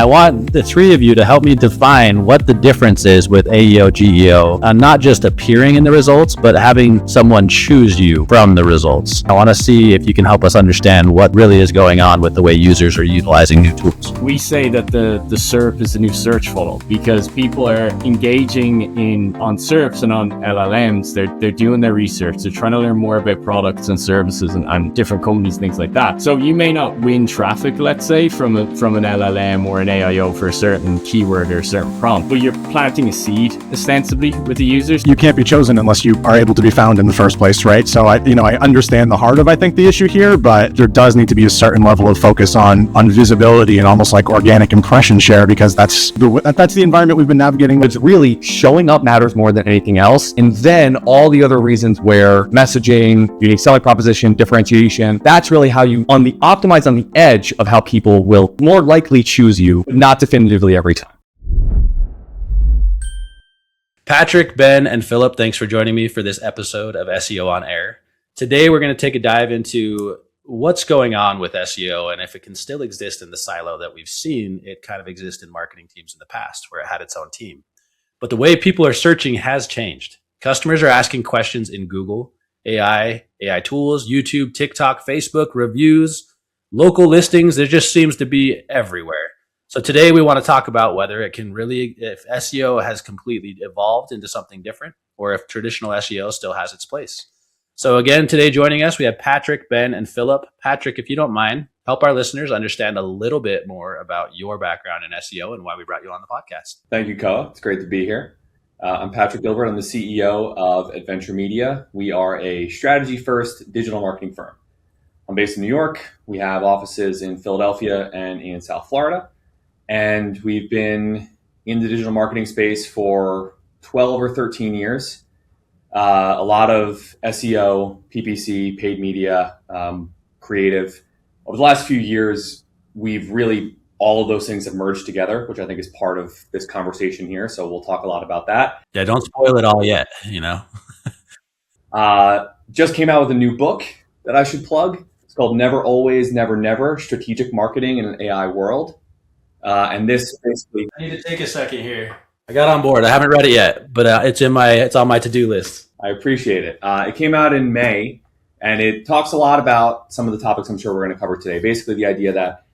I want the three of you to help me define what the difference is with AEO, GEO, not just appearing in the results, but having someone choose you from the results. I want to see if you can help us understand what really is going on with the way users are utilizing new tools. We say that the SERP is the new search funnel because people are engaging on SERPs and on LLMs. They're doing their research. They're trying to learn more about products and services and different companies, things like that. So you may not win traffic, let's say, from an LLM or an AEO for a certain keyword or a certain prompt, but you're planting a seed ostensibly with the users. You can't be chosen unless you are able to be found in the first place, right? So I understand the heart of, I think, the issue here, but there does need to be a certain level of focus on visibility and almost like organic impression share, because that's the environment we've been navigating. It's really showing up matters more than anything else. And then all the other reasons where messaging, unique selling proposition, differentiation, that's really how you optimize on the edge of how people will more likely choose you, but not definitively every time. Patrick, Ben, and Philip, thanks for joining me for this episode of SEO On Air. Today, we're going to take a dive into what's going on with SEO and if it can still exist in the silo that we've seen it kind of exist in marketing teams in the past, where it had its own team. But the way people are searching has changed. Customers are asking questions in Google, AI tools, YouTube, TikTok, Facebook, reviews, local listings. There just seems to be everywhere. So today we want to talk about whether it can really, if SEO has completely evolved into something different, or if traditional SEO still has its place. So again, today joining us, we have Patrick, Ben, and Philip. Patrick, if you don't mind, help our listeners understand a little bit more about your background in SEO and why we brought you on the podcast. Thank you, Koa. It's great to be here. I'm Patrick Gilbert. I'm the CEO of Adventure Media. We are a strategy-first digital marketing firm. I'm based in New York. We have offices in Philadelphia and in South Florida. And we've been in the digital marketing space for 12 or 13 years. A lot of SEO, PPC, paid media, creative. Over the last few years, all of those things have merged together, which I think is part of this conversation here. So we'll talk a lot about that. Yeah, don't spoil it all yet, Just came out with a new book that I should plug. It's called Never Always, Never Never, Strategic Marketing in an AI World. And this basically... I need to take a second here. I got on board. I haven't read it yet, but it's on my to-do list. I appreciate it. It came out in May, and it talks a lot about some of the topics I'm sure we're going to cover today. Basically, the idea that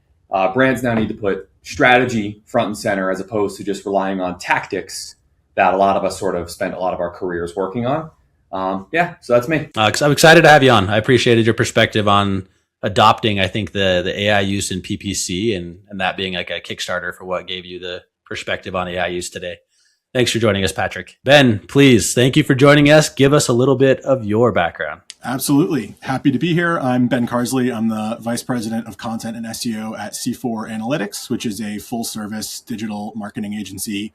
brands now need to put strategy front and center as opposed to just relying on tactics that a lot of us sort of spent a lot of our careers working on. So that's me. I'm excited to have you on. I appreciated your perspective on adopting, I think, the AI use in PPC and that being like a Kickstarter for what gave you the perspective on AI use today. Thanks for joining us, Patrick. Ben, please, thank you for joining us. Give us a little bit of your background. Absolutely. Happy to be here. I'm Ben Carsley. I'm the Vice President of Content and SEO at C4 Analytics, which is a full-service digital marketing agency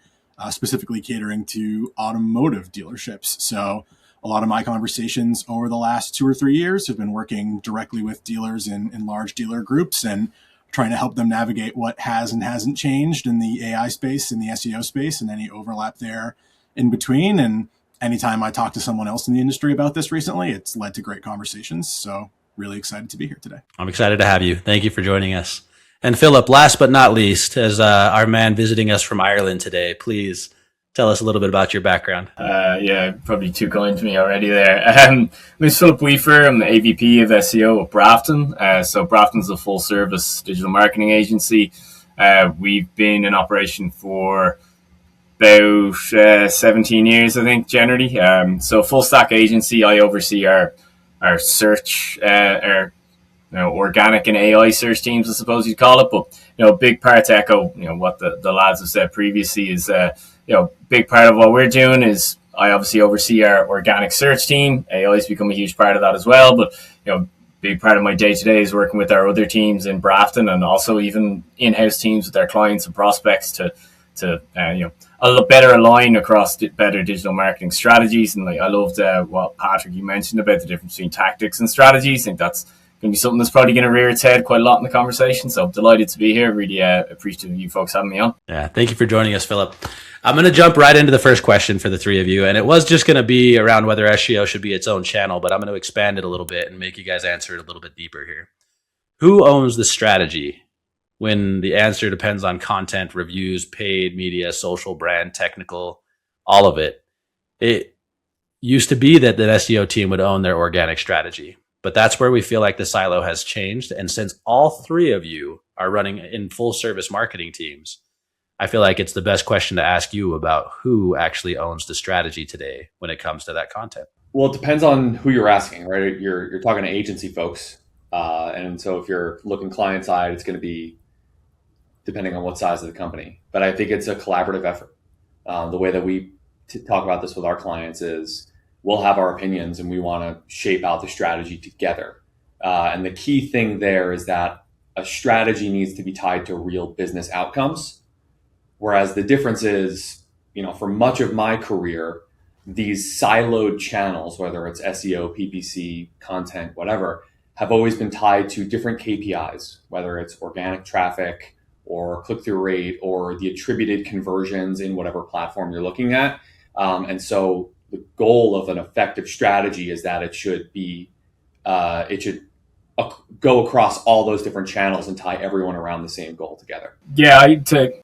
specifically catering to automotive dealerships. So a lot of my conversations over the last 2 or 3 years have been working directly with dealers in large dealer groups and trying to help them navigate what has and hasn't changed in the AI space, in the SEO space, and any overlap there in between. And anytime I talk to someone else in the industry about this recently, it's led to great conversations. So really excited to be here today. I'm excited to have you. Thank you for joining us. And Philip, last but not least, as our man visiting us from Ireland today, please tell us a little bit about your background. Probably too kind to me already there. I'm Philip Weafer. I'm the AVP of SEO at Brafton. So Brafton's a full-service digital marketing agency. We've been in operation for about 17 years, I think, generally. So full-stack agency. I oversee our search, organic and AI search teams, I suppose you'd call it. But a big part to echo what the lads have said previously is big part of what we're doing is I obviously oversee our organic search team. AI has become a huge part of that as well. But big part of my day to day is working with our other teams in Brafton and also even in-house teams with our clients and prospects to better align across better digital marketing strategies. And I loved what Patrick, you mentioned about the difference between tactics and strategies. I think that's going to be something that's probably going to rear its head quite a lot in the conversation. So delighted to be here. Really appreciative of you folks having me on. Yeah, thank you for joining us, Philip. I'm going to jump right into the first question for the three of you. And it was just going to be around whether SEO should be its own channel, but I'm going to expand it a little bit and make you guys answer it a little bit deeper here. Who owns the strategy when the answer depends on content, reviews, paid media, social brand, technical, all of it. It used to be that the SEO team would own their organic strategy, but that's where we feel like the silo has changed. And since all three of you are running in full service marketing teams, I feel like it's the best question to ask you about who actually owns the strategy today when it comes to that content. Well, it depends on who you're asking, right? You're talking to agency folks. And so if you're looking client side, it's going to be depending on what size of the company. But I think it's a collaborative effort. The way that we talk about this with our clients is we'll have our opinions and we want to shape out the strategy together. And the key thing there is that a strategy needs to be tied to real business outcomes. Whereas the difference is, for much of my career, these siloed channels, whether it's SEO, PPC, content, whatever, have always been tied to different KPIs, whether it's organic traffic or click-through rate or the attributed conversions in whatever platform you're looking at. And so the goal of an effective strategy is that it should go across all those different channels and tie everyone around the same goal together. Yeah, I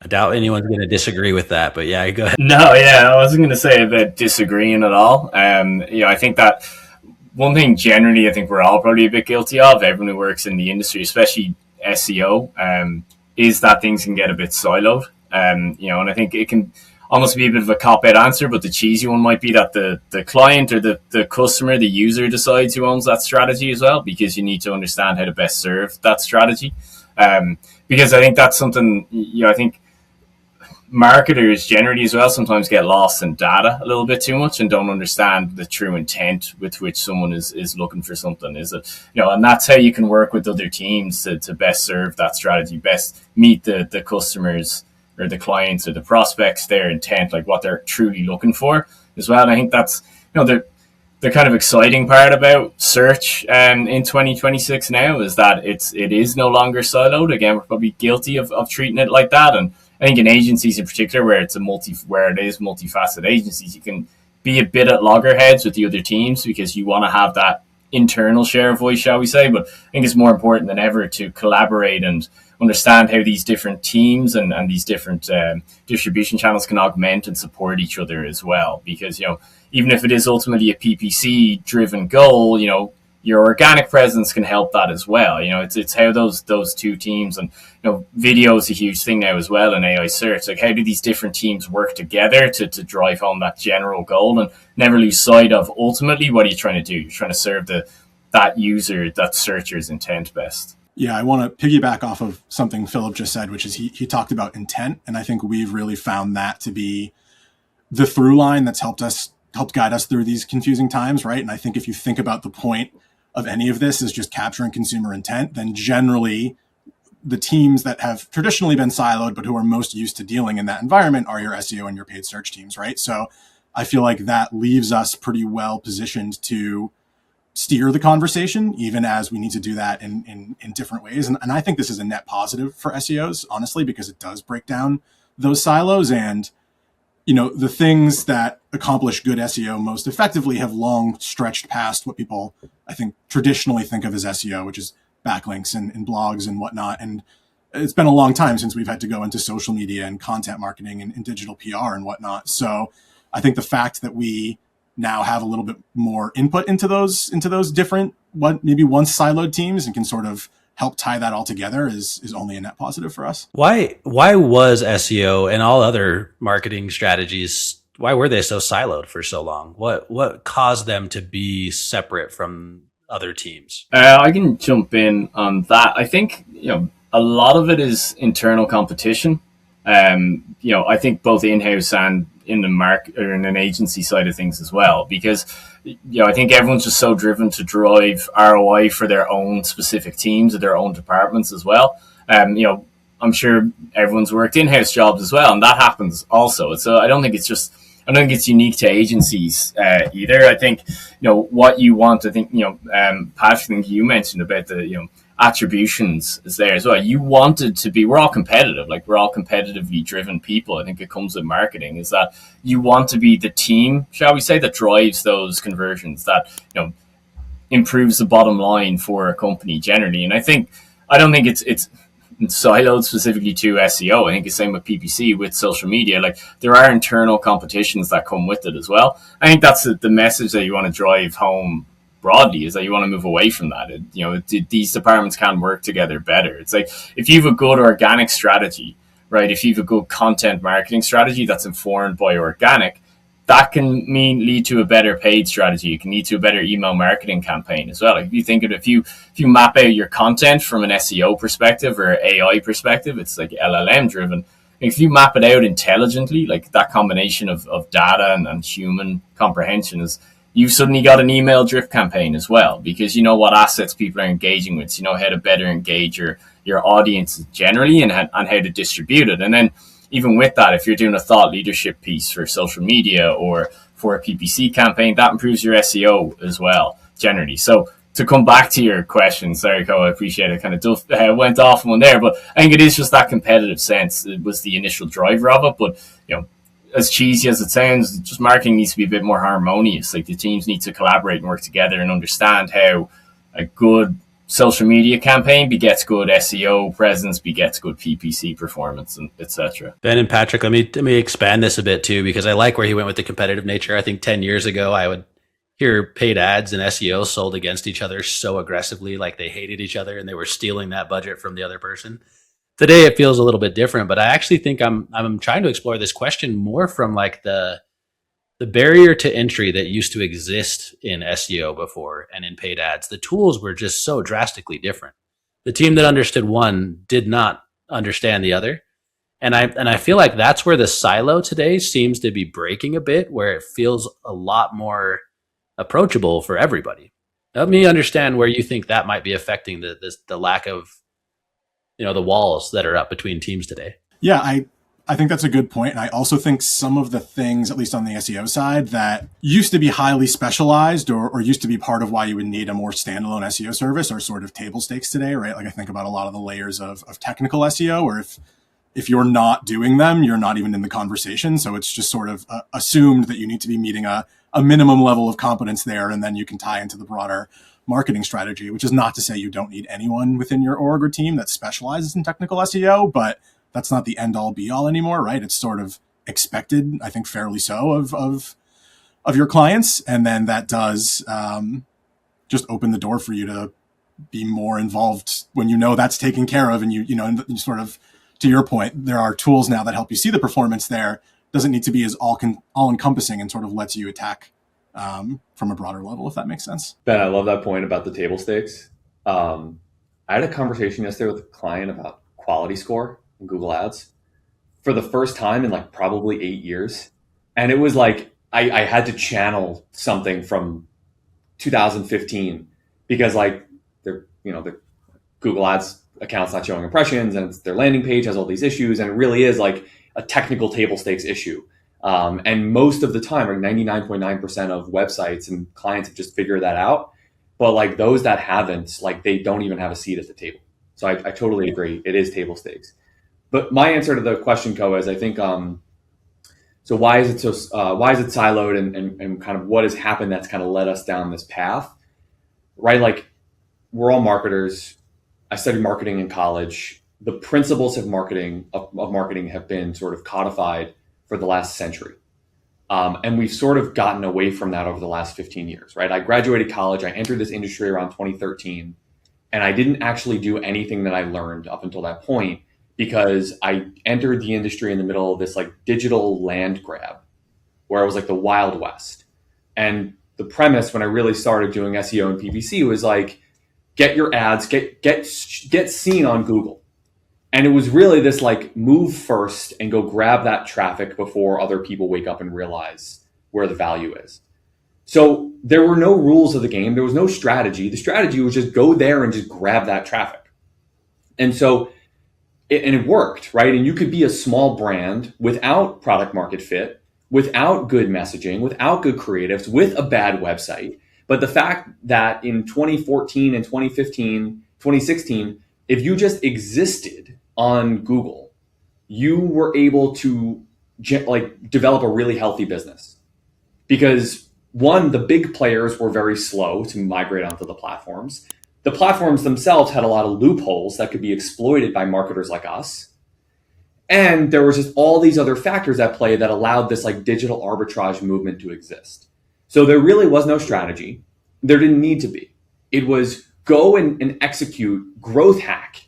doubt anyone's going to disagree with that, but yeah, go ahead. No, yeah, I wasn't going to say about disagreeing at all. I think that one thing generally I think we're all probably a bit guilty of, everyone who works in the industry, especially SEO, is that things can get a bit siloed. And I think it can almost be a bit of a cop-out answer, but the cheesy one might be that the client or the customer, the user decides who owns that strategy as well, because you need to understand how to best serve that strategy. Because I think that's something, I think marketers generally as well sometimes get lost in data a little bit too much and don't understand the true intent with which someone is looking for something. And that's how you can work with other teams to best serve that strategy, best meet the customers or the clients or the prospects, their intent, like what they're truly looking for as well. And I think that's, the kind of exciting part about search in 2026 now is that it is no longer siloed. Again, we're probably guilty of treating it like that. And I think in agencies in particular, where it is multifaceted agencies, you can be a bit at loggerheads with the other teams because you want to have that internal share of voice, shall we say. But I think it's more important than ever to collaborate and understand how these different teams and these different distribution channels can augment and support each other as well. Because, even if it is ultimately a PPC driven goal, your organic presence can help that as well. It's how those two teams, and video is a huge thing now as well in AI search. Like, how do these different teams work together to drive home that general goal and never lose sight of ultimately what are you trying to do? You're trying to serve that user, that searcher's intent best. Yeah, I want to piggyback off of something Philip just said, which is he talked about intent, and I think we've really found that to be the through line that's helped guide us through these confusing times, right? And I think if you think about the point of any of this is just capturing consumer intent, then generally the teams that have traditionally been siloed but who are most used to dealing in that environment are your SEO and your paid search teams, right? So I feel like that leaves us pretty well positioned to steer the conversation, even as we need to do that in different ways. And I think this is a net positive for SEOs, honestly, because it does break down those silos. And, the things that accomplish good SEO most effectively have long stretched past what people, I think, traditionally think of as SEO, which is backlinks and blogs and whatnot. And it's been a long time since we've had to go into social media and content marketing and digital PR and whatnot. So I think the fact that we now have a little bit more input into those different, maybe once siloed teams, and can sort of help tie that all together is only a net positive for us. Why was SEO and all other marketing strategies, why were they so siloed for so long? What caused them to be separate from other teams? I can jump in on that. I think, a lot of it is internal competition. I think both in-house and in the market or in an agency side of things as well, because I think everyone's just so driven to drive ROI for their own specific teams or their own departments as well. I'm sure everyone's worked in-house jobs as well, and that happens also. So I don't think it's unique to agencies either. I think what you want. I think Patrick, I think you mentioned about the attributions is there as well. You wanted to be, we're all competitive, like we're all competitively driven people. I think it comes with marketing, is that you want to be the team, shall we say, that drives those conversions, that improves the bottom line for a company generally. And I don't think it's siloed specifically to SEO. I think it's the same with PPC, with social media. Like, there are internal competitions that come with it as well. I think that's the message that you want to drive home broadly, is that you want to move away from that. These departments can work together better. It's like, if you have a good organic strategy, right? If you have a good content marketing strategy that's informed by organic, that can lead to a better paid strategy. It can lead to a better email marketing campaign as well. Like, if you think of it, if you map out your content from an SEO perspective or AI perspective, it's like LLM driven. If you map it out intelligently, like that combination of data and human comprehension, is you've suddenly got an email drift campaign as well, because you know what assets people are engaging with. So you know how to better engage your audience generally, and how to distribute it. And then, even with that, if you're doing a thought leadership piece for social media or for a PPC campaign, that improves your SEO as well, generally. So to come back to your question, sorry, Koa, I appreciate it. Kind of went off one there, but I think it is just that competitive sense. It was the initial driver of it. But, as cheesy as it sounds, just marketing needs to be a bit more harmonious. Like, the teams need to collaborate and work together and understand how a good social media campaign begets good SEO presence, begets good PPC performance, and etc. Ben and Patrick, let me expand this a bit too, because I like where he went with the competitive nature. I think 10 years ago, I would hear paid ads and SEO sold against each other so aggressively, like they hated each other and they were stealing that budget from the other person. Today, it feels a little bit different, but I actually think I'm trying to explore this question more from like the barrier to entry that used to exist in SEO before and in paid ads. The tools were just so drastically different. The team that understood one did not understand the other. And I feel like that's where the silo today seems to be breaking a bit, where it feels a lot more approachable for everybody. Help me understand where you think that might be affecting the lack of, the walls that are up between teams today. Yeah, I think that's a good point. And I also think some of the things, at least on the SEO side, that used to be highly specialized or used to be part of why you would need a more standalone SEO service are sort of table stakes today, right? Like, I think about a lot of the layers of technical SEO, or if you're not doing them, you're not even in the conversation. So it's just sort of assumed that you need to be meeting a minimum level of competence there, and then you can tie into the broader marketing strategy, which is not to say you don't need anyone within your org or team that specializes in technical SEO, but that's not the end all be all anymore, right? It's sort of expected, I think fairly so, of your clients. And then that does just open the door for you to be more involved when that's taken care of. And you sort of, to your point, there are tools now that help you see the performance there. Doesn't need to be as all encompassing, and sort of lets you attack from a broader level, if that makes sense. Ben, I love that point about the table stakes. I had a conversation yesterday with a client about quality score in Google Ads for the first time in like probably 8 years. And it was like, I had to channel something from 2015 because like the Google Ads account's not showing impressions, and their landing page has all these issues. And it really is like a technical table stakes issue. And most of the time, like 99.9% of websites and clients have just figured that out. But like those that haven't, like they don't even have a seat at the table. So I totally agree. It is table stakes. But my answer to the question, Koa, is I think, so why is it siloed, and kind of what has happened that's kind of led us down this path, right? Like, we're all marketers. I studied marketing in college. The principles of marketing have been sort of codified for the last century. And we've sort of gotten away from that over the last 15 years, right? I graduated college. I entered this industry around 2013, and I didn't actually do anything that I learned up until that point, because I entered the industry in the middle of this like digital land grab where it was like the Wild West. And the premise when I really started doing SEO and PPC was like, get your ads, get seen on Google. And it was really this like move first and go grab that traffic before other people wake up and realize where the value is. So there were no rules of the game. There was no strategy. The strategy was just go there and just grab that traffic. And so it worked, right? And you could be a small brand without product market fit, without good messaging, without good creatives, with a bad website. But the fact that in 2014 and 2015, 2016, if you just existed on Google, you were able to like develop a really healthy business. Because one, the big players were very slow to migrate onto the platforms. the platforms themselves had a lot of loopholes that could be exploited by marketers like us. And there was just all these other factors at play that allowed this like digital arbitrage movement to exist. So there really was no strategy. There didn't need to be. It was go and execute, growth hack,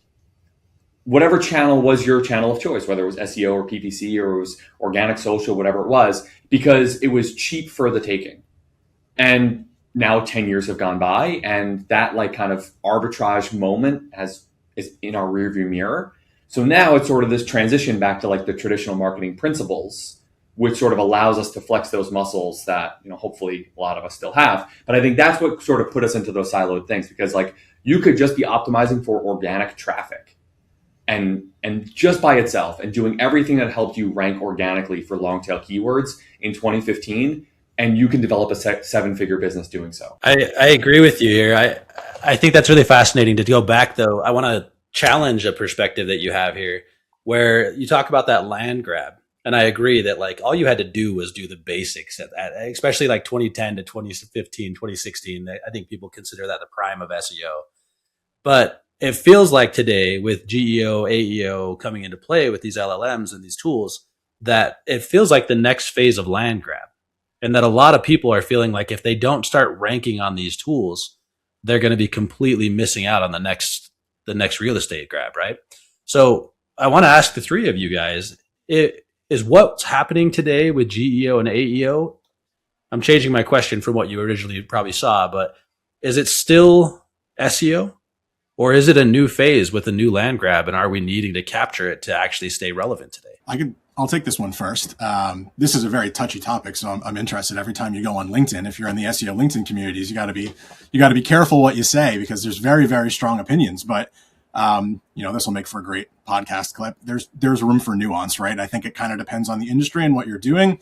whatever channel was your channel of choice, whether it was SEO or PPC or it was organic social, whatever it was, because it was cheap for the taking. And now 10 years have gone by, and that like kind of arbitrage moment is in our rearview mirror. So now it's sort of this transition back to like the traditional marketing principles, which sort of allows us to flex those muscles that, you know, hopefully a lot of us still have. But I think that's what sort of put us into those siloed things, because like you could just be optimizing for organic traffic and just by itself and doing everything that helped you rank organically for long tail keywords in 2015. And you can develop a seven-figure business doing so. I agree with you here. I think that's really fascinating. To go back though, I want to challenge a perspective that you have here where you talk about that land grab. And I agree that like all you had to do was do the basics especially like 2010 to 2015, 2016. I think people consider that the prime of SEO. But it feels like today with GEO, AEO coming into play with these LLMs and these tools, that it feels like the next phase of land grab. And that a lot of people are feeling like if they don't start ranking on these tools, they're going to be completely missing out on the next real estate grab, right? So I want to ask the three of you guys, is what's happening today with GEO and AEO? I'm changing my question from what you originally probably saw, but is it still SEO? Or is it a new phase with a new land grab? And are we needing to capture it to actually stay relevant today? I'll take this one first. This is a very touchy topic, so I'm interested. Every time you go on LinkedIn, if you're in the SEO LinkedIn communities, you got to be careful what you say, because there's very, very strong opinions. But this will make for a great podcast clip. There's room for nuance, right? I think it kind of depends on the industry and what you're doing.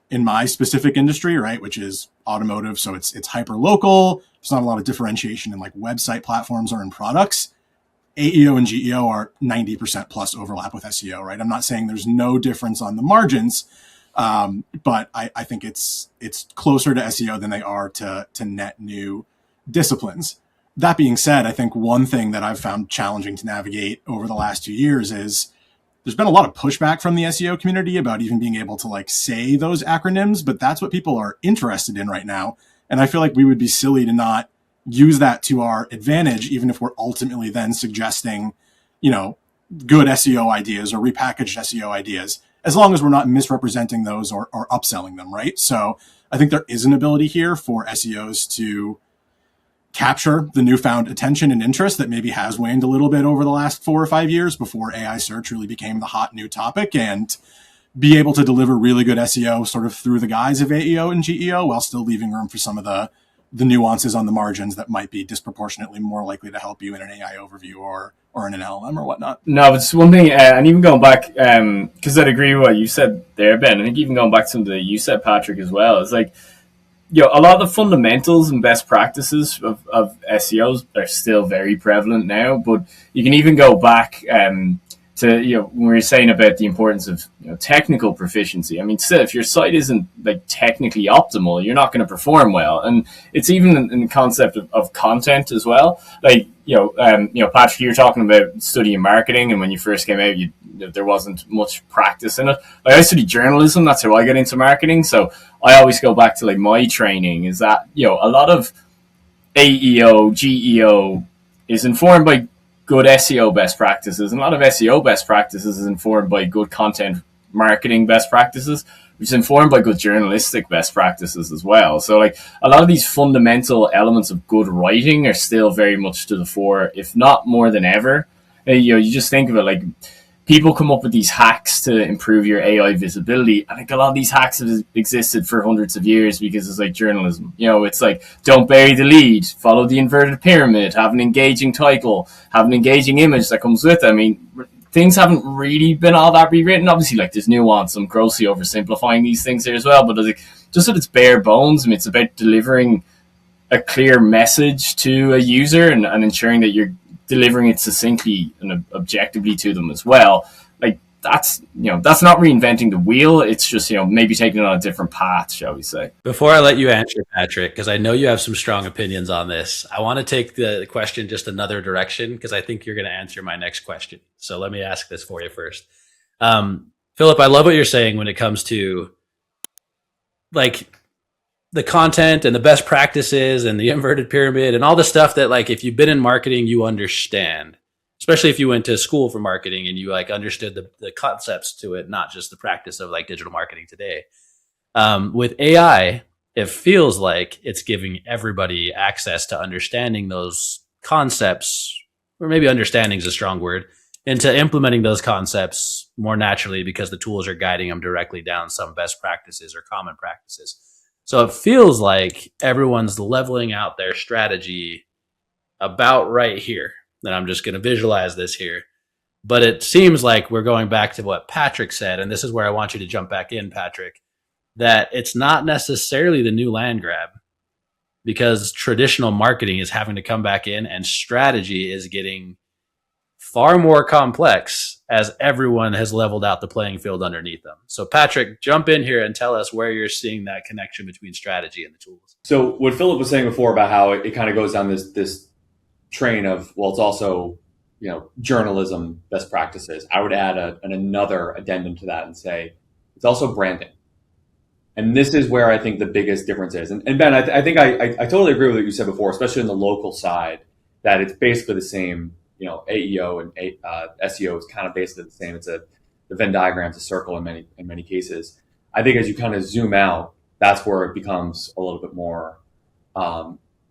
In my specific industry, right, which is automotive, so it's hyper local. There's not a lot of differentiation in like website platforms or in products. AEO and GEO are 90% plus overlap with SEO, right? I'm not saying there's no difference on the margins, but I think it's closer to SEO than they are to net new disciplines. That being said, I think one thing that I've found challenging to navigate over the last 2 years is there's been a lot of pushback from the SEO community about even being able to like say those acronyms, but that's what people are interested in right now. And I feel like we would be silly to not use that to our advantage, even if we're ultimately then suggesting, good SEO ideas or repackaged SEO ideas, as long as we're not misrepresenting those or upselling them, right? So I think there is an ability here for SEOs to capture the newfound attention and interest that maybe has waned a little bit over the last 4 or 5 years before AI search really became the hot new topic, and be able to deliver really good SEO sort of through the guise of AEO and GEO while still leaving room for some of the nuances on the margins that might be disproportionately more likely to help you in an AI overview or in an LLM or whatnot. No, it's one thing, and even going back, because I'd agree with what you said there, Ben. I think even going back to something that you said, Patrick, as well, it's like, a lot of the fundamentals and best practices of SEOs are still very prevalent now, but you can even go back to, when we were saying about the importance of technical proficiency. I mean, still, if your site isn't like technically optimal, you're not going to perform well. And it's even in the concept of content as well. Like, Patrick, you're talking about studying marketing, and when you first came out, there wasn't much practice in it. Like, I studied journalism. That's how I got into marketing. So I always go back to like my training is that, a lot of AEO, GEO is informed by good SEO best practices, and a lot of SEO best practices is informed by good content marketing best practices, which is informed by good journalistic best practices as well. So like a lot of these fundamental elements of good writing are still very much to the fore, if not more than ever. You just think of it like people come up with these hacks to improve your AI visibility. And like a lot of these hacks have existed for hundreds of years because it's like journalism. It's like, don't bury the lead, follow the inverted pyramid, have an engaging title, have an engaging image that comes with it. I mean, things haven't really been all that rewritten. Obviously, like there's nuance. I'm grossly oversimplifying these things here as well. But like, just at its bare bones, I mean, it's about delivering a clear message to a user and ensuring that you're delivering it succinctly and objectively to them as well. Like that's not reinventing the wheel. It's just, maybe taking it on a different path, shall we say. Before I let you answer, Patrick, because I know you have some strong opinions on this, I want to take the question just another direction because I think you're going to answer my next question. So let me ask this for you first. Philip, I love what you're saying when it comes to like the content and the best practices and the inverted pyramid and all the stuff that, like, if you've been in marketing, you understand, especially if you went to school for marketing and you like understood the concepts to it, not just the practice of like digital marketing today. With AI, it feels like it's giving everybody access to understanding those concepts, or maybe understanding is a strong word, into implementing those concepts more naturally because the tools are guiding them directly down some best practices or common practices. So it feels like everyone's leveling out their strategy about right here. And I'm just going to visualize this here. But it seems like we're going back to what Patrick said, and this is where I want you to jump back in, Patrick, that it's not necessarily the new land grab because traditional marketing is having to come back in and strategy is getting far more complex as everyone has leveled out the playing field underneath them. So Patrick, jump in here and tell us where you're seeing that connection between strategy and the tools. So what Philip was saying before about how it kind of goes down this train of, well, it's also, journalism best practices. I would add another addendum to that and say it's also branding. And this is where I think the biggest difference is. And Ben, I think I totally agree with what you said before, especially in the local side, that it's basically the same. AEO and SEO is kind of basically the same. It's the Venn diagram's a circle in many cases. I think as you kind of zoom out, that's where it becomes a little bit more.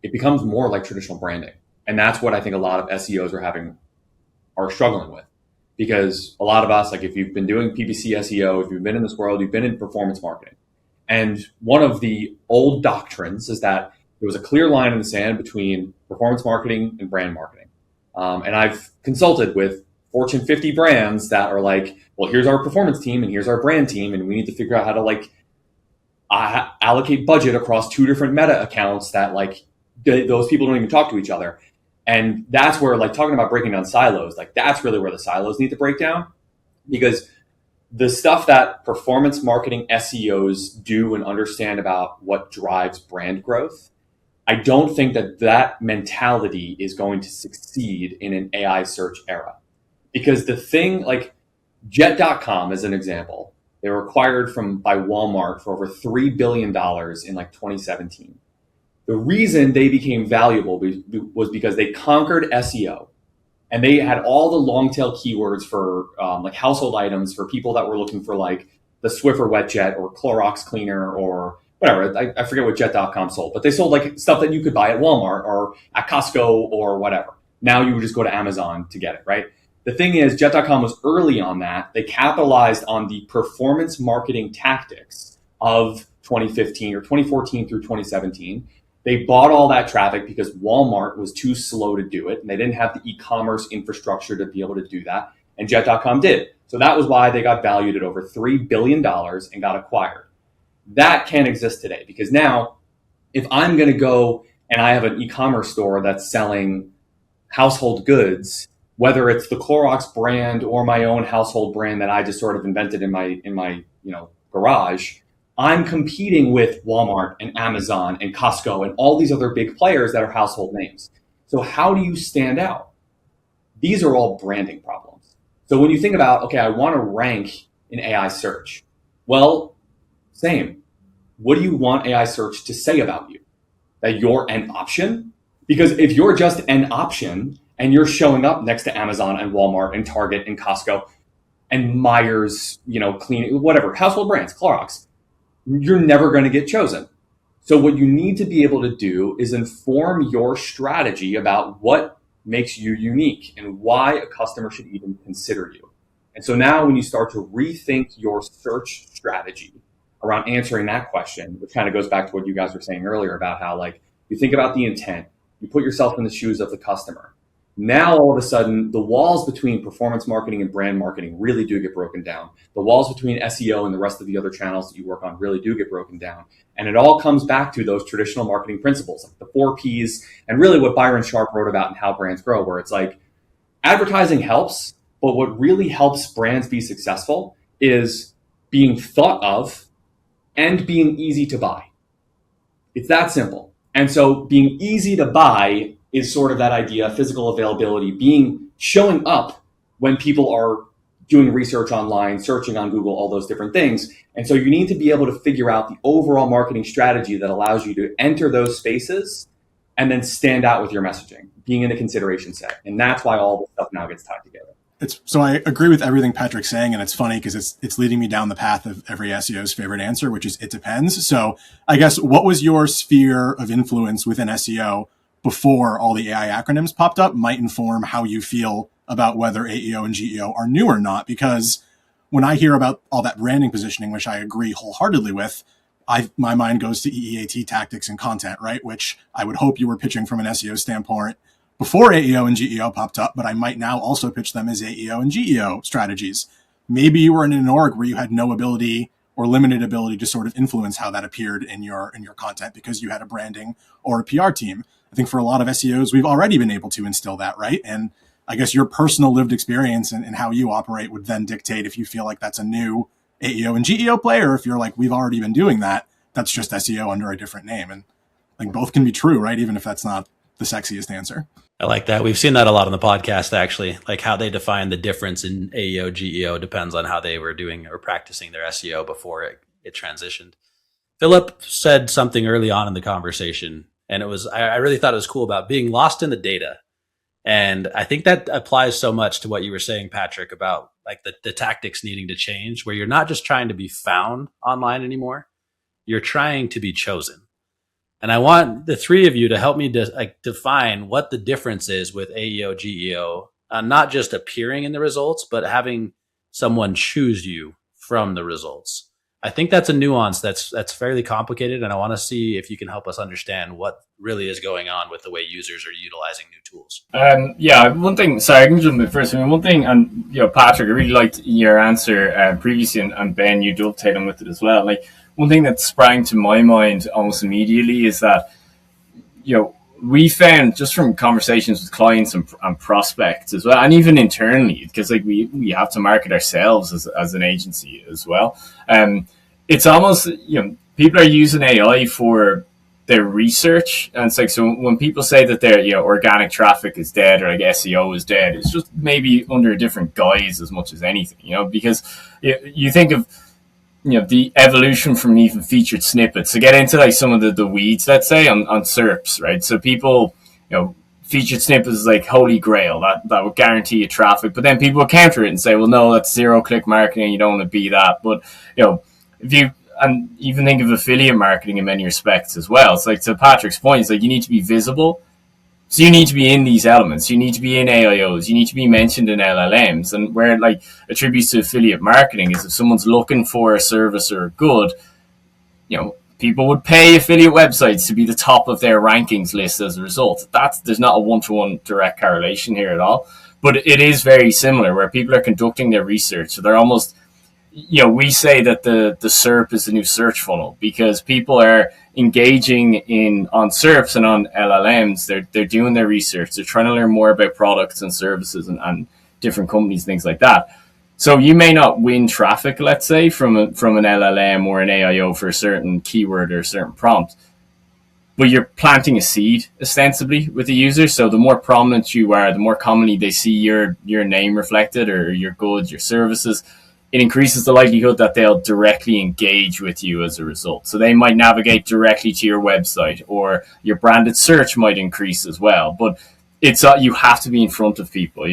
It becomes more like traditional branding, and that's what I think a lot of SEOs are struggling with, because a lot of us, like if you've been doing PPC SEO, if you've been in this world, you've been in performance marketing, and one of the old doctrines is that there was a clear line in the sand between performance marketing and brand marketing. And I've consulted with Fortune 50 brands that are like, well, here's our performance team and here's our brand team. And we need to figure out how to allocate budget across two different meta accounts that those people don't even talk to each other. And that's where talking about breaking down silos, that's really where the silos need to break down, because the stuff that performance marketing SEOs do and understand about what drives brand growth, I don't think that mentality is going to succeed in an AI search era. Because the thing, like Jet.com as an example, they were acquired by Walmart for over $3 billion in 2017. The reason they became valuable was because they conquered SEO, and they had all the long tail keywords for household items for people that were looking for the Swiffer wet jet or Clorox cleaner or whatever. I forget what Jet.com sold, but they sold stuff that you could buy at Walmart or at Costco or whatever. Now you would just go to Amazon to get it, right? The thing is, Jet.com was early on that. They capitalized on the performance marketing tactics of 2015 or 2014 through 2017. They bought all that traffic because Walmart was too slow to do it, and they didn't have the e-commerce infrastructure to be able to do that, and Jet.com did. So that was why they got valued at over $3 billion and got acquired. That can't exist today, because now if I'm going to go and I have an e-commerce store that's selling household goods, whether it's the Clorox brand or my own household brand that I just sort of invented in my garage, I'm competing with Walmart and Amazon and Costco and all these other big players that are household names. So how do you stand out? These are all branding problems. So when you think about, okay, I want to rank in AI search. Well, same. What do you want AI search to say about you? That you're an option? Because if you're just an option and you're showing up next to Amazon and Walmart and Target and Costco and Myers, cleaning, whatever, household brands, Clorox, you're never going to get chosen. So what you need to be able to do is inform your strategy about what makes you unique and why a customer should even consider you. And so now when you start to rethink your search strategy around answering that question, which kind of goes back to what you guys were saying earlier about how you think about the intent, you put yourself in the shoes of the customer. Now, all of a sudden, the walls between performance marketing and brand marketing really do get broken down. The walls between SEO and the rest of the other channels that you work on really do get broken down. And it all comes back to those traditional marketing principles, like the 4 Ps, and really what Byron Sharp wrote about in How Brands Grow, where it's advertising helps, But what really helps brands be successful is being thought of and being easy to buy. It's that simple. And so being easy to buy is sort of that idea, physical availability, showing up when people are doing research online, searching on Google, all those different things. And so you need to be able to figure out the overall marketing strategy that allows you to enter those spaces and then stand out with your messaging, being in the consideration set. And that's why all the stuff now gets tied together. So I agree with everything Patrick's saying, and it's funny because it's leading me down the path of every SEO's favorite answer, which is it depends. So I guess what was your sphere of influence within SEO before all the AI acronyms popped up might inform how you feel about whether AEO and GEO are new or not. Because when I hear about all that branding positioning, which I agree wholeheartedly with, my mind goes to EEAT tactics and content, right? Which I would hope you were pitching from an SEO standpoint before AEO and GEO popped up, but I might now also pitch them as AEO and GEO strategies. Maybe you were in an org where you had no ability or limited ability to sort of influence how that appeared in your content because you had a branding or a PR team. I think for a lot of SEOs, we've already been able to instill that, right? And I guess your personal lived experience and how you operate would then dictate if you feel like that's a new AEO and GEO play, or if you're like, we've already been doing that, that's just SEO under a different name. And like both can be true, right? Even if that's not the sexiest answer. I like that. We've seen that a lot on the podcast, actually, like how they define the difference in AEO, GEO depends on how they were doing or practicing their SEO before it transitioned. Philip said something early on in the conversation, and I really thought it was cool about being lost in the data. And I think that applies so much to what you were saying, Patrick, about like the tactics needing to change, where you're not just trying to be found online anymore, you're trying to be chosen. And I want the three of you to help me define what the difference is with AEO, GEO, not just appearing in the results, but having someone choose you from the results. I think that's a nuance that's fairly complicated, and I want to see if you can help us understand what really is going on with the way users are utilizing new tools. One thing, sorry, I can jump in first. One thing, and Patrick, I really liked your answer previously, and Ben, you dovetailing with it as well. Like, one thing that sprang to my mind almost immediately is that, we found just from conversations with clients and prospects as well, and even internally, because like we have to market ourselves as an agency as well. It's almost, people are using AI for their research, and it's like, so when people say that their organic traffic is dead or like SEO is dead, it's just maybe under a different guise as much as anything, because you think of the evolution from even featured snippets to get into like some of the weeds, let's say, on SERPs, right? So people, featured snippets is like holy grail that would guarantee you traffic, but then people would counter it and say, well, no, that's zero-click marketing, you don't want to be that. But if you, and even think of affiliate marketing in many respects as well, it's like, to Patrick's point, it's like you need to be visible. So you need to be in these elements. You need to be in AIOs. You need to be mentioned in LLMs. And where it like attributes to affiliate marketing is if someone's looking for a service or a good, people would pay affiliate websites to be the top of their rankings list as a result. There's not a one-to-one direct correlation here at all, but it is very similar where people are conducting their research. So they're almost, we say that the SERP is the new search funnel because people are engaging on SERPs and on LLMs. They're doing their research. They're trying to learn more about products and services and different companies, things like that. So you may not win traffic, let's say, from an LLM or an AIO for a certain keyword or a certain prompt, but you're planting a seed ostensibly with the user. So the more prominent you are, the more commonly they see your name reflected or your goods, your services, it increases the likelihood that they'll directly engage with you as a result. So they might navigate directly to your website, or your branded search might increase as well. But it's you have to be in front of people,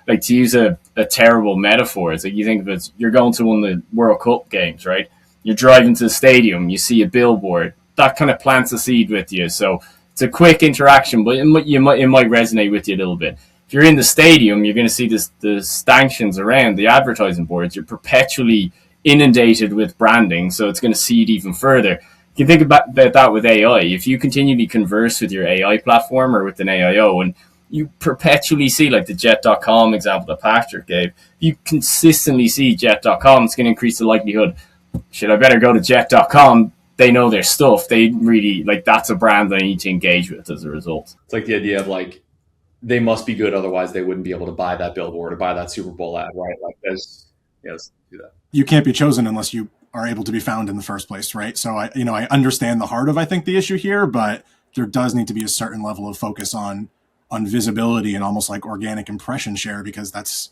like, to use a terrible metaphor, it's like, you think of it, you're going to one of the World Cup games, right? You're driving to the stadium, you see a billboard, that kind of plants a seed with you. So it's a quick interaction, but it might resonate with you a little bit. If you're in the stadium, you're going to see the stanchions around the advertising boards. You're perpetually inundated with branding, so it's going to seed even further. You can think about that with AI. If you continually converse with your AI platform or with an AIO, and you perpetually see, like the Jet.com example that Patrick gave, you consistently see Jet.com, it's going to increase the likelihood, I better go to Jet.com. They know their stuff. They really, like, that's a brand that I need to engage with as a result. It's like the idea of like, they must be good. Otherwise they wouldn't be able to buy that billboard or buy that Super Bowl ad, right? Like there's, yes, do that. You can't be chosen unless you are able to be found in the first place, right? So I understand the heart of, I think, the issue here, but there does need to be a certain level of focus on visibility and almost like organic impression share, because that's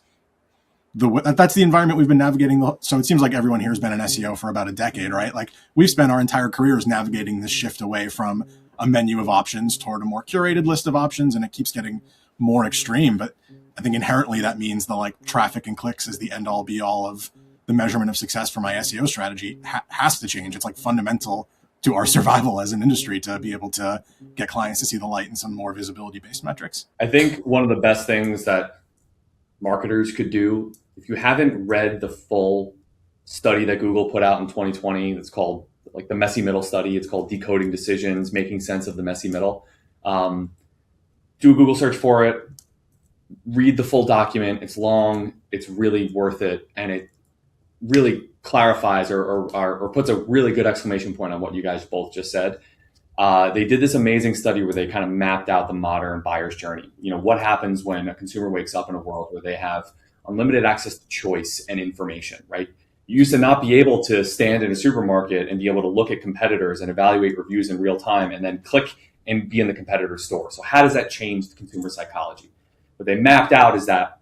the environment we've been navigating. So it seems like everyone here has been in SEO for about a decade, right? Like we've spent our entire careers navigating this shift away from a menu of options toward a more curated list of options, and it keeps getting more extreme. But I think inherently that means the like traffic and clicks is the end all be all of the measurement of success for my SEO strategy has to change. It's like fundamental to our survival as an industry to be able to get clients to see the light in some more visibility based metrics. I think one of the best things that marketers could do, if you haven't read the full study that Google put out in 2020, it's called like the messy middle study. It's called Decoding Decisions, Making Sense of the Messy Middle. Do a Google search for it, read the full document. It's long, it's really worth it. And it really clarifies or puts a really good exclamation point on what you guys both just said. They did this amazing study where they kind of mapped out the modern buyer's journey. You know, what happens when a consumer wakes up in a world where they have unlimited access to choice and information, right? You used to not be able to stand in a supermarket and be able to look at competitors and evaluate reviews in real time and then click and be in the competitor's store. So how does that change the consumer psychology? What they mapped out is that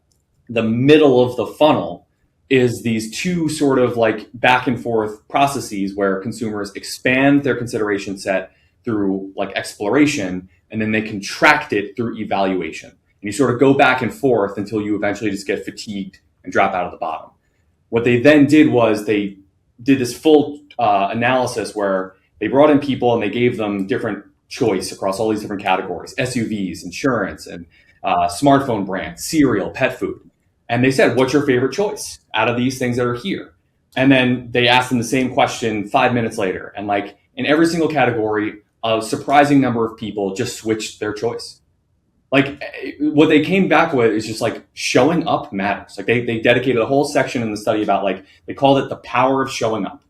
the middle of the funnel is these two sort of like back and forth processes where consumers expand their consideration set through like exploration, and then they contract it through evaluation. And you sort of go back and forth until you eventually just get fatigued and drop out of the bottom. What they then did was they did this full analysis where they brought in people and they gave them different choice across all these different categories: SUVs, insurance, and smartphone brands, cereal, pet food. And they said, what's your favorite choice out of these things that are here? And then they asked them the same question 5 minutes later. And like in every single category, a surprising number of people just switched their choice. Like what they came back with is just like showing up matters. Like they dedicated a whole section in the study about like, they called it the power of showing up.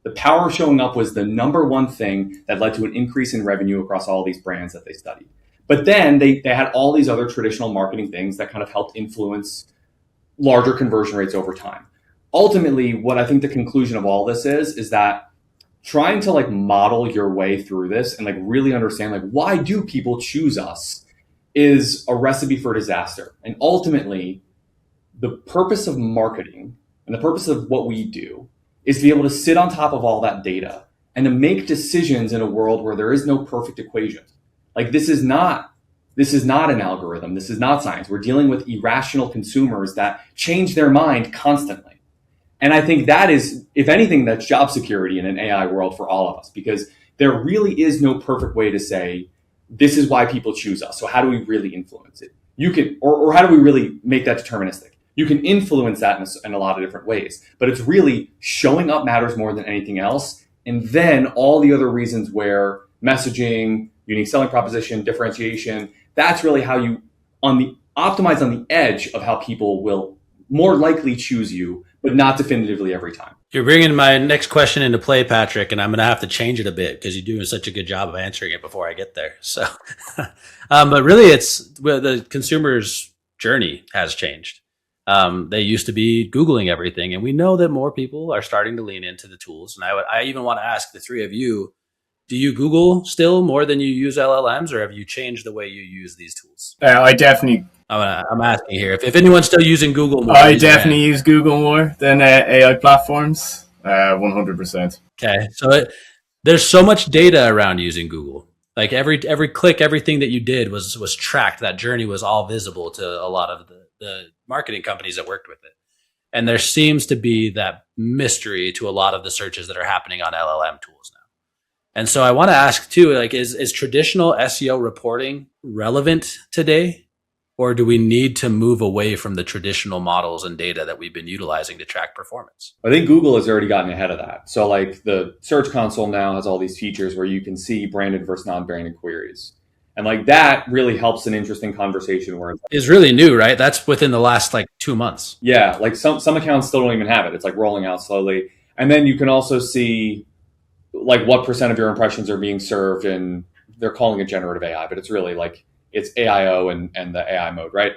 The power of showing up was the number one thing that led to an increase in revenue across all these brands that they studied. But then they had all these other traditional marketing things that kind of helped influence larger conversion rates over time. Ultimately, what I think the conclusion of all this is that trying to like model your way through this and like really understand like why do people choose us is a recipe for disaster. And ultimately, the purpose of marketing and the purpose of what we do is to be able to sit on top of all that data and to make decisions in a world where there is no perfect equation. Like this is not an algorithm. This is not science. We're dealing with irrational consumers that change their mind constantly. And I think that is, if anything, that's job security in an AI world for all of us, because there really is no perfect way to say, this is why people choose us. So how do we really influence it? You can, or how do we really make that deterministic? You can influence that in a lot of different ways, but it's really showing up matters more than anything else. And then all the other reasons where messaging, unique selling proposition, differentiation, that's really how you optimize on the edge of how people will more likely choose you, but not definitively every time. You're bringing my next question into play, Patrick, and I'm going to have to change it a bit because you're doing such a good job of answering it before I get there. So, but really the consumer's journey has changed. They used to be Googling everything, and we know that more people are starting to lean into the tools. And I even want to ask the three of you, do you Google still more than you use LLMs, or have you changed the way you use these tools? I definitely. I'm asking here if anyone's still using Google more. I definitely use Google more than AI platforms. 100%. Okay, so there's so much data around using Google. Like every click, everything that you did was tracked. That journey was all visible to a lot of the marketing companies that worked with it. And there seems to be that mystery to a lot of the searches that are happening on LLM tools now. And so I want to ask too, like, is traditional SEO reporting relevant today? Or do we need to move away from the traditional models and data that we've been utilizing to track performance? I think Google has already gotten ahead of that. So like the Search Console now has all these features where you can see branded versus non-branded queries. And like that really helps an interesting conversation where it's really new, right? That's within the last like 2 months. Yeah, like some accounts still don't even have it. It's like rolling out slowly. And then you can also see like what % of your impressions are being served, and they're calling it generative AI, but it's really like it's AIO and the AI mode, right?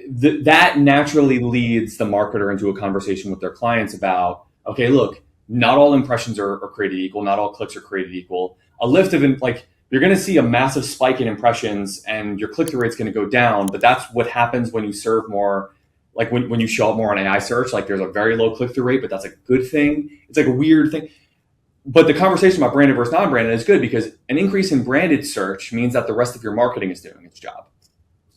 That naturally leads the marketer into a conversation with their clients about, okay, look, not all impressions are created equal. Not all clicks are created equal. A lift of you're going to see a massive spike in impressions and your click-through rate's going to go down. But that's what happens when you serve more, like when you show up more on AI search, like there's a very low click-through rate, but that's a good thing. It's like a weird thing. But the conversation about branded versus non-branded is good because an increase in branded search means that the rest of your marketing is doing its job.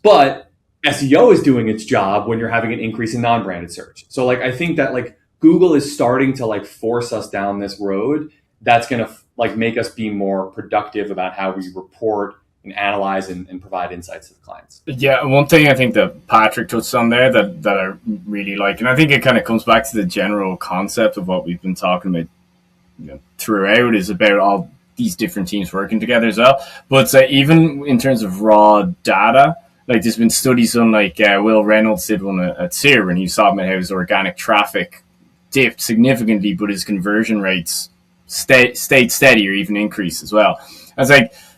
But SEO is doing its job when you're having an increase in non-branded search. So I think that Google is starting to force us down this road that's going to make us be more productive about how we report and analyze and provide insights to the clients. Yeah, one thing I think that Patrick touched on there that I really like, and I think it kind of comes back to the general concept of what we've been talking about throughout, is about all these different teams working together as well. But even in terms of raw data, there's been studies on Will Reynolds did one at SERP, and he was talking about how his organic traffic dipped significantly, but his conversion rates stayed steady or even increased as well. I was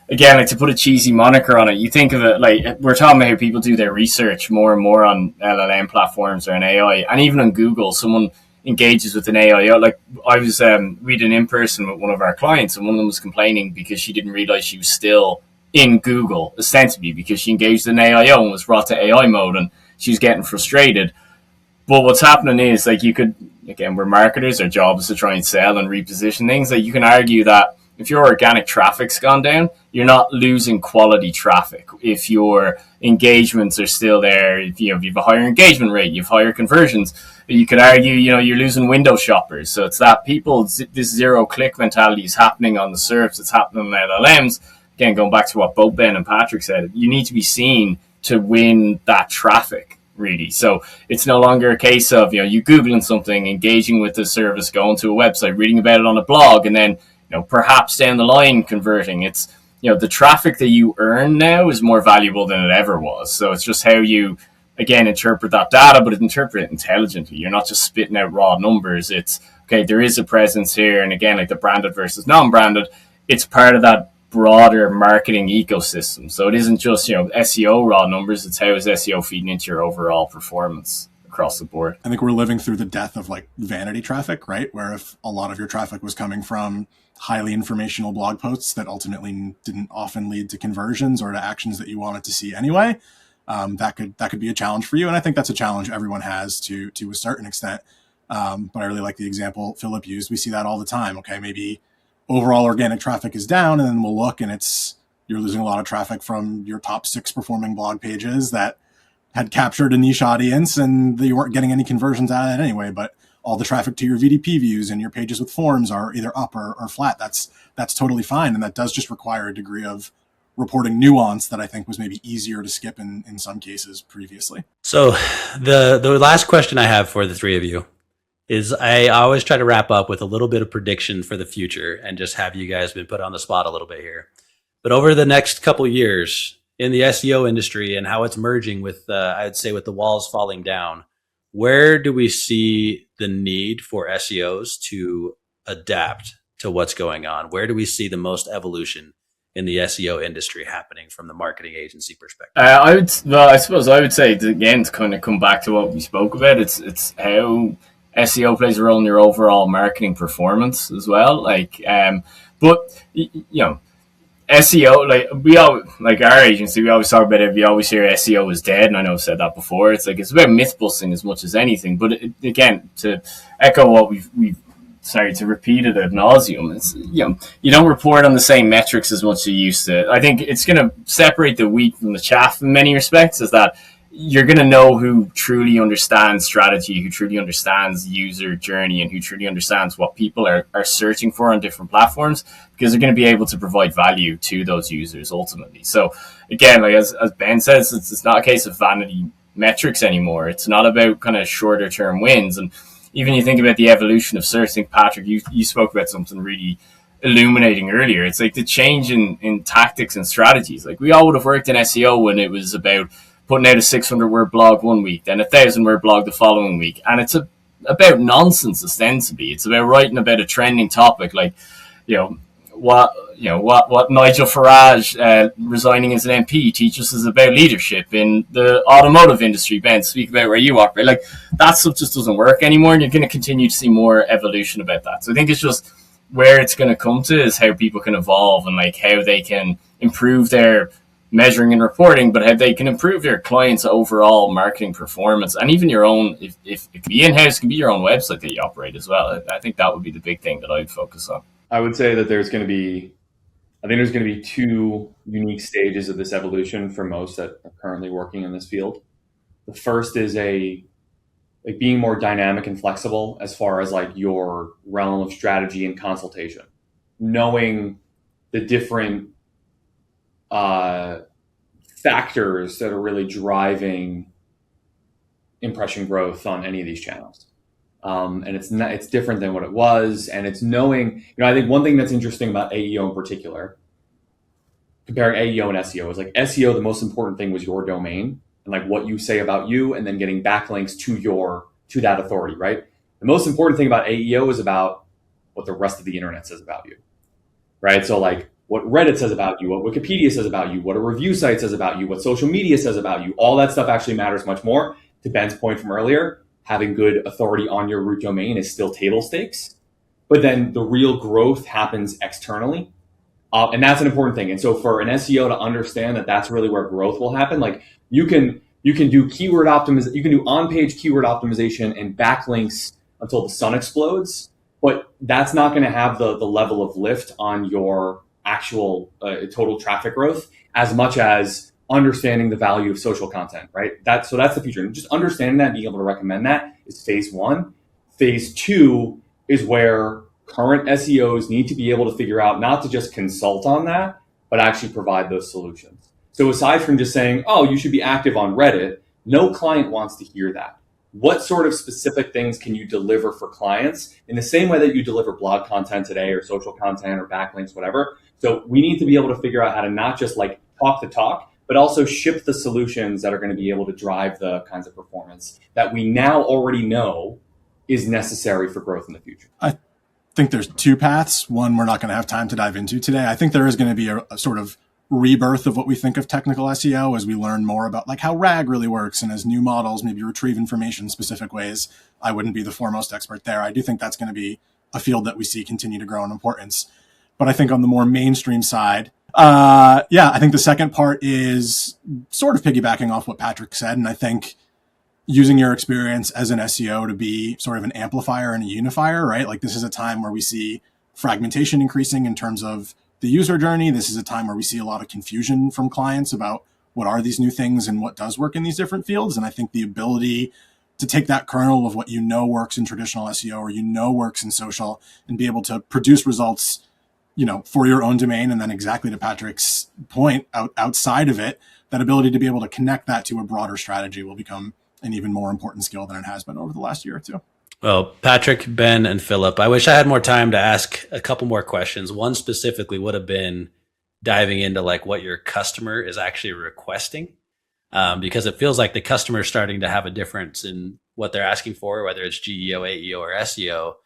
again, to put a cheesy moniker on it, you think of it we're talking about how people do their research more and more on LLM platforms or an AI, and even on Google, someone engages with an AEO. I was reading in person with one of our clients, and one of them was complaining because she didn't realize she was still in Google, ostensibly because she engaged in AEO and was brought to AI mode, and she was getting frustrated. But what's happening is you could, again, we're marketers, our job is to try and sell and reposition things. You can argue that if your organic traffic's gone down, you're not losing quality traffic. If your engagements are still there, if you have a higher engagement rate, you have higher conversions, you could argue, you're losing window shoppers. So it's that this zero-click mentality is happening on the SERPs, it's happening on LLMs. Again, going back to what both Ben and Patrick said, you need to be seen to win that traffic, really. So it's no longer a case of, you Googling something, engaging with the service, going to a website, reading about it on a blog, and then, perhaps down the line converting. It's, the traffic that you earn now is more valuable than it ever was. So it's just how you, again, interpret that data, but interpret it intelligently. You're not just spitting out raw numbers. It's, okay, there is a presence here. And again, the branded versus non-branded, it's part of that broader marketing ecosystem. So it isn't just, SEO raw numbers. It's how is SEO feeding into your overall performance across the board. I think we're living through the death of vanity traffic, right? Where if a lot of your traffic was coming from highly informational blog posts that ultimately didn't often lead to conversions or to actions that you wanted to see anyway, that could be a challenge for you. And I think that's a challenge everyone has to a certain extent. But I really like the example Philip used. We see that all the time. Okay, maybe overall organic traffic is down, and then we'll look and you're losing a lot of traffic from your top 6 performing blog pages that had captured a niche audience, and you weren't getting any conversions out of it anyway. But all the traffic to your VDP views and your pages with forms are either up or flat. That's totally fine, and that does just require a degree of reporting nuance that I think was maybe easier to skip in some cases previously. So the last question I have for the three of you is, I always try to wrap up with a little bit of prediction for the future and just have you guys been put on the spot a little bit here. But over the next couple of years in the SEO industry and how it's merging with, I'd say with the walls falling down, where do we see the need for SEOs to adapt to what's going on? Where do we see the most evolution in the SEO industry happening from the marketing agency perspective? I suppose I would say, again, to kind of come back to what we spoke about, it's how SEO plays a role in your overall marketing performance as well. But SEO, we all, our agency, we always talk about it. We always hear SEO is dead, and I know I've said that before. It's about myth busting as much as anything. But again, to echo what to repeat it ad nauseum, it's you don't report on the same metrics as much as you used to. I think it's going to separate the wheat from the chaff in many respects, is that you're going to know who truly understands strategy, who truly understands user journey, and who truly understands what people are searching for on different platforms, because they're going to be able to provide value to those users ultimately. So again, as Ben says, it's not a case of vanity metrics anymore. It's not about kind of shorter term wins. And even you think about the evolution of search, I think, Patrick, you spoke about something really illuminating earlier. It's the change in tactics and strategies. We all would have worked in SEO when it was about putting out a 600-word blog one week, then a 1,000-word blog the following week. And it's about nonsense, ostensibly. It's about writing about a trending topic, what what Nigel Farage resigning as an MP teaches us about leadership in the automotive industry. Ben, speak about where you operate. Like, that stuff just doesn't work anymore, and you're going to continue to see more evolution about that. So I think it's just where it's going to come to is how people can evolve and like how they can improve their measuring and reporting, but how they can improve their clients' overall marketing performance, and even your own, if it can be in-house, it can be your own website that you operate as well. I think that would be the big thing that I'd focus on. I would say that I think there's going to be two unique stages of this evolution for most that are currently working in this field. The first is being more dynamic and flexible as far as like your realm of strategy and consultation, knowing the different factors that are really driving impression growth on any of these channels. And it's different than what it was. And it's knowing, I think one thing that's interesting about AEO in particular, comparing AEO and SEO, is like SEO, the most important thing was your domain and like what you say about you, and then getting backlinks to that authority, right? The most important thing about AEO is about what the rest of the internet says about you, right? So like what Reddit says about you, what Wikipedia says about you, what a review site says about you, what social media says about you, all that stuff actually matters much more. To Ben's point from earlier, having good authority on your root domain is still table stakes, but then the real growth happens externally. And that's an important thing. And so for an SEO to understand that that's really where growth will happen, like you can do keyword optimization, you can do on-page keyword optimization and backlinks until the sun explodes, but that's not going to have the level of lift on your actual total traffic growth as much as understanding the value of social content, right? So that's the future. And just understanding that and being able to recommend that is phase one. Phase two is where current SEOs need to be able to figure out not to just consult on that, but actually provide those solutions. So aside from just saying, oh, you should be active on Reddit, no client wants to hear that. What sort of specific things can you deliver for clients in the same way that you deliver blog content today or social content or backlinks, whatever? So we need to be able to figure out how to not just like talk the talk, but also ship the solutions that are going to be able to drive the kinds of performance that we now already know is necessary for growth in the future. I think there's two paths. One, we're not going to have time to dive into today. I think there is going to be a sort of rebirth of what we think of technical SEO as we learn more about like how RAG really works, and as new models maybe retrieve information in specific ways. I wouldn't be the foremost expert there. I do think that's going to be a field that we see continue to grow in importance. But I think on the more mainstream side, I think the second part is sort of piggybacking off what Patrick said. And I think using your experience as an SEO to be sort of an amplifier and a unifier, right? Like this is a time where we see fragmentation increasing in terms of the user journey. This is a time where we see a lot of confusion from clients about what are these new things and what does work in these different fields. And I think the ability to take that kernel of what you know works in traditional SEO or you know works in social and be able to produce results for your own domain. And then exactly to Patrick's point, outside of it, that ability to be able to connect that to a broader strategy will become an even more important skill than it has been over the last year or two. Well, Patrick, Ben, and Philip, I wish I had more time to ask a couple more questions. One specifically would have been diving into like what your customer is actually requesting, because it feels like the customer is starting to have a difference in what they're asking for, whether it's GEO, AEO, or SEO.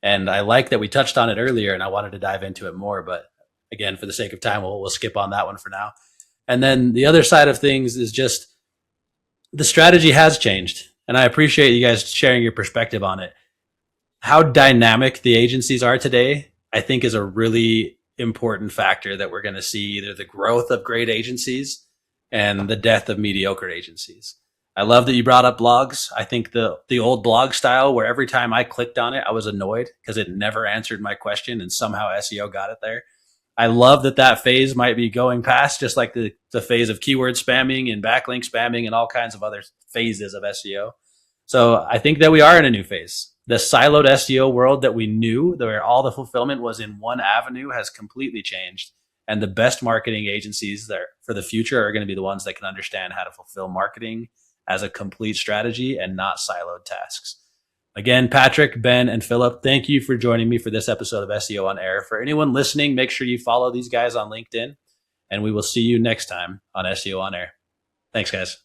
And I like that we touched on it earlier, and I wanted to dive into it more. But again, for the sake of time, we'll skip on that one for now. And then the other side of things is just the strategy has changed. And I appreciate you guys sharing your perspective on it. How dynamic the agencies are today, I think, is a really important factor that we're going to see either the growth of great agencies and the death of mediocre agencies. I love that you brought up blogs. I think the old blog style where every time I clicked on it, I was annoyed because it never answered my question and somehow SEO got it there. I love that phase might be going past, just like the phase of keyword spamming and backlink spamming and all kinds of other phases of SEO. So I think that we are in a new phase. The siloed SEO world that we knew, where all the fulfillment was in one avenue, has completely changed. And the best marketing agencies there for the future are going to be the ones that can understand how to fulfill marketing as a complete strategy and not siloed tasks. Again, Patrick, Ben, and Philip, thank you for joining me for this episode of SEO On Air. For anyone listening, make sure you follow these guys on LinkedIn, and we will see you next time on SEO On Air. Thanks, guys.